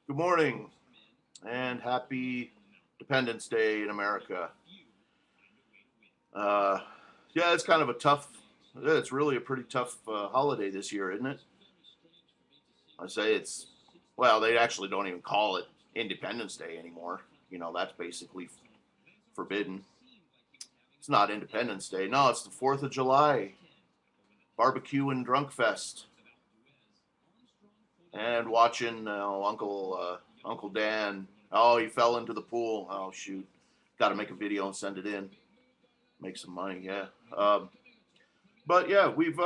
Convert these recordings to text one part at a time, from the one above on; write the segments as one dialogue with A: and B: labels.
A: Good morning and happy Dependence Day in America. Uh, yeah, it's kind of a tough, it's really a pretty tough holiday this year, isn't it? I say well, they actually don't even call it Independence Day anymore. That's basically forbidden. It's not Independence Day. No, it's the 4th of July, barbecue and drunk fest, and watching Uncle Dan. Oh, he fell into the pool. Oh, shoot. Got to make a video and send it in. Make some money, yeah. But yeah, we've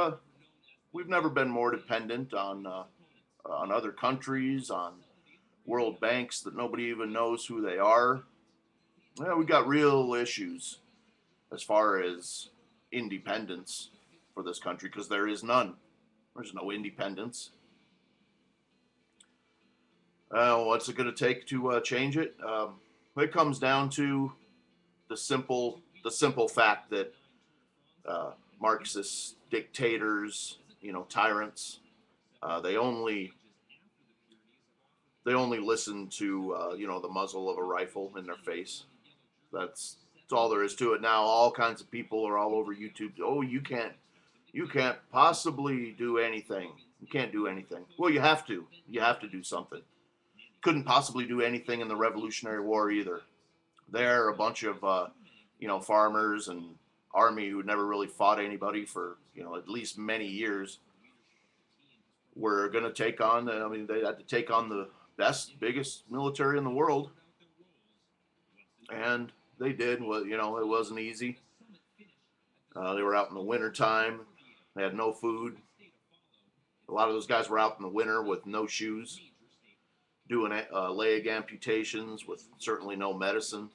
A: never been more dependent on other countries, on world banks that nobody even knows who they are. Yeah, we got real issues as far as independence for this country because there is none. There's no independence. What's it going to take to change it? It comes down to the simple fact that uh, Marxist dictators, tyrants, uh, they only they only listen to the muzzle of a rifle in their face. That's all there is to it. Now all kinds of people are all over YouTube. Oh, you can't possibly do anything. You can't do anything. Well, you have to. You have to do something. Couldn't possibly do anything in the Revolutionary War either. They're a bunch of farmers and army who never really fought anybody for at least many years. Were going to take on. I mean, they had to take on the best, biggest military in the world, and they did. Well, it wasn't easy. They were out in the winter time. They had no food. A lot of those guys were out in the winter with no shoes, doing leg amputations with certainly no medicine,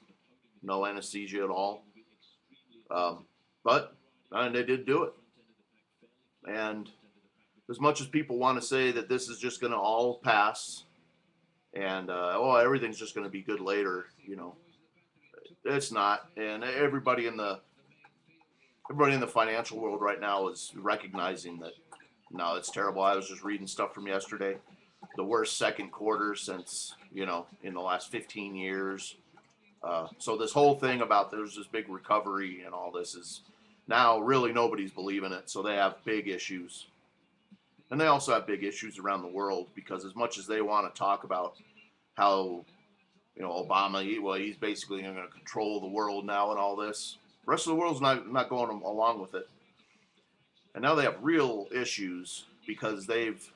A: no anesthesia at all. But they did do it. And as much as people want to say that this is just going to all pass and everything's just going to be good later, it's not. And everybody in the financial world right now is recognizing that no, it's terrible. I was just reading stuff from yesterday. The worst second quarter since in the last 15 years. So this whole thing about there's this big recovery and all this is now really nobody's believing it. So they have big issues, and they also have big issues around the world because as much as they want to talk about how Obama, he's basically going to control the world now and all this. The rest of the world's not going along with it, and now they have real issues because they've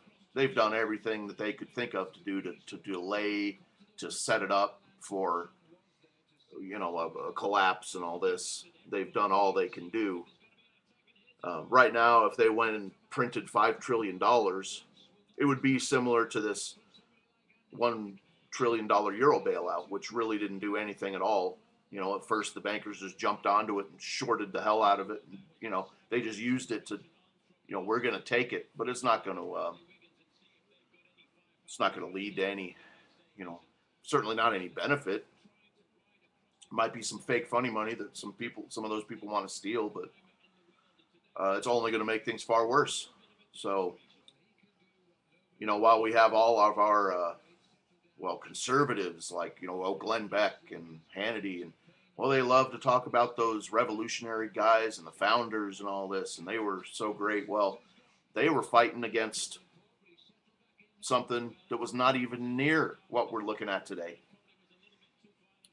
A: done everything that they could think of to do to delay, to set it up for a collapse and all this. They've done all they can do. Right now, if they went and printed $5 trillion, it would be similar to this $1 trillion euro bailout, which really didn't do anything at all. At first the bankers just jumped onto it and shorted the hell out of it. And, they just used it to, we're going to take it, but it's not going to lead to any, certainly not any benefit. Might be some fake funny money that some of those people want to steal, but it's only going to make things far worse. So, while we have all of our conservatives like Glenn Beck and Hannity, and they love to talk about those revolutionary guys and the founders and all this, and they were so great. Well, they were fighting against something that was not even near what we're looking at today.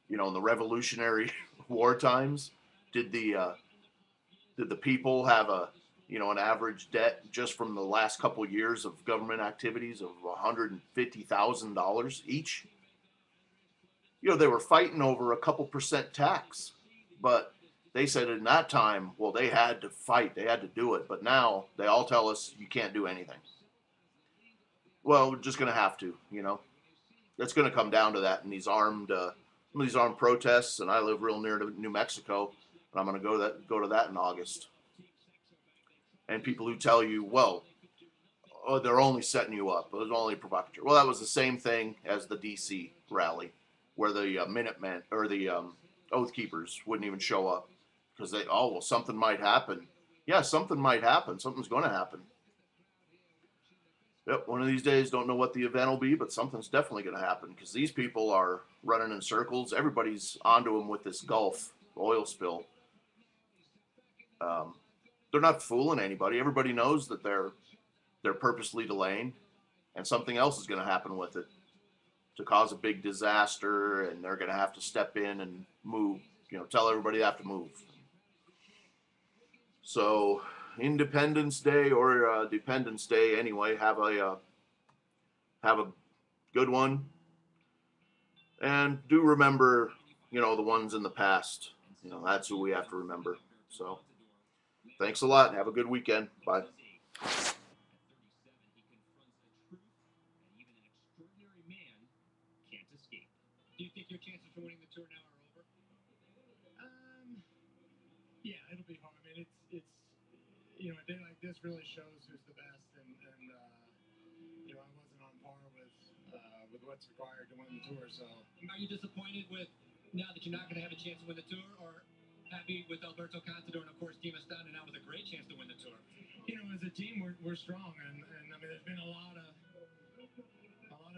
A: In the Revolutionary War times, did the people have an average debt just from the last couple of years of government activities of $150,000 each? They were fighting over a couple percent tax, but they said in that time, well, they had to fight, they had to do it, but now they all tell us you can't do anything. Well, we're just going to have to, It's going to come down to that in these armed protests, and I live real near to New Mexico, and I'm going to go to that in August. And people who tell you, well, they're only setting you up, it was only a provocateur. Well, that was the same thing as the D.C. rally, where the Minutemen or the Oath Keepers wouldn't even show up because something might happen. Yeah, something might happen. Something's going to happen. Yep, one of these days, don't know what the event will be, but something's definitely going to happen because these people are running in circles. Everybody's onto them with this Gulf oil spill. They're not fooling anybody. Everybody knows that they're purposely delaying, and something else is going to happen with it to cause a big disaster, and they're going to have to step in and move. Tell everybody they have to move. So, Independence Day or Dependence Day, anyway, have a good one, and do remember, the ones in the past. That's who we have to remember. So, thanks a lot. Have a good weekend. Bye.
B: Do you think your chances for winning the tour now are over? Yeah, it'll be hard. I mean, it's a day like this really shows who's the best, and I wasn't on par with what's required to win the tour. So, are you disappointed with now that you're not going to have a chance to win the tour, or happy with Alberto Contador and of course Team Estana now with a great chance to win the tour? As a team, we're strong, and I mean, there's been a lot of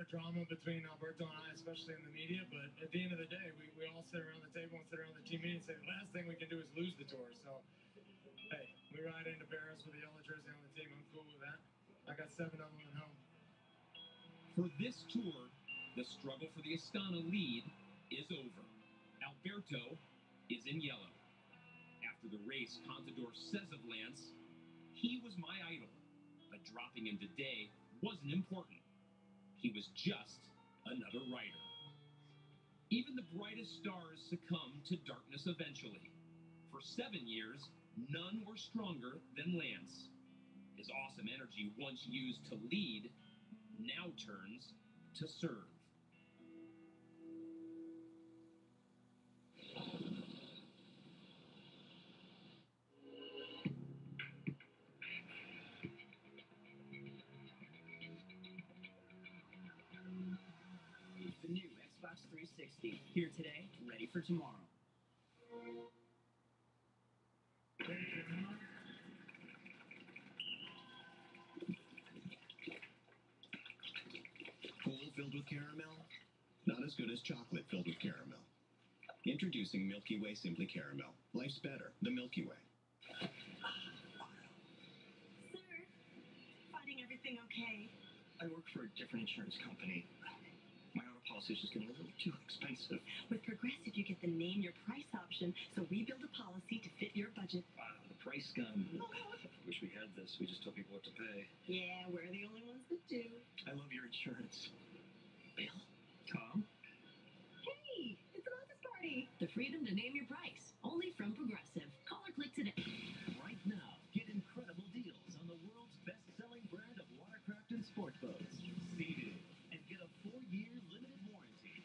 B: drama between Alberto and I, especially in the media, but at the end of the day, we all sit around the table and sit around the team meeting and say the last thing we can do is lose the tour. So, hey, we ride into Paris with the yellow jersey on the team. I'm cool with that. I got 7 of them at home.
C: For this tour, the struggle for the Astana lead is over. Alberto is in yellow. After the race, Contador says of Lance, "He was my idol, but dropping him today wasn't important. He was just another rider." Even the brightest stars succumb to darkness eventually. For 7 years, none were stronger than Lance. His awesome energy, once used to lead, now turns to serve. The new Xbox 360, here today, ready for tomorrow. Cool filled with caramel? Not as good as chocolate filled with caramel. Introducing Milky Way Simply Caramel. Life's better the Milky Way.
D: Sir, finding everything okay?
C: I work for a different insurance company. My auto policy is just getting a little too expensive.
D: With Progressive, you get the name your price option, so we build a policy to fit your budget.
C: Wow, the price gun. Wish we had this. We just tell people what to pay.
D: Yeah, we're the only ones that do.
C: I love your insurance. Bill? Tom?
D: Hey, it's an office party.
E: The freedom to name your price, only from Progressive. Call or click today.
F: Right now, get incredible deals on the world's best-selling brand of watercraft and sport boats, Sea-Doo, and get a 4-year limited warranty.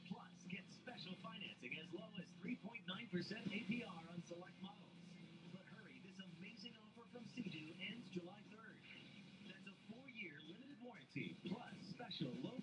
F: Plus, get special financing as low as 3.9% APR on select models. But hurry, this amazing offer from Sea-Doo ends July 3rd. That's a 4-year limited warranty, plus special low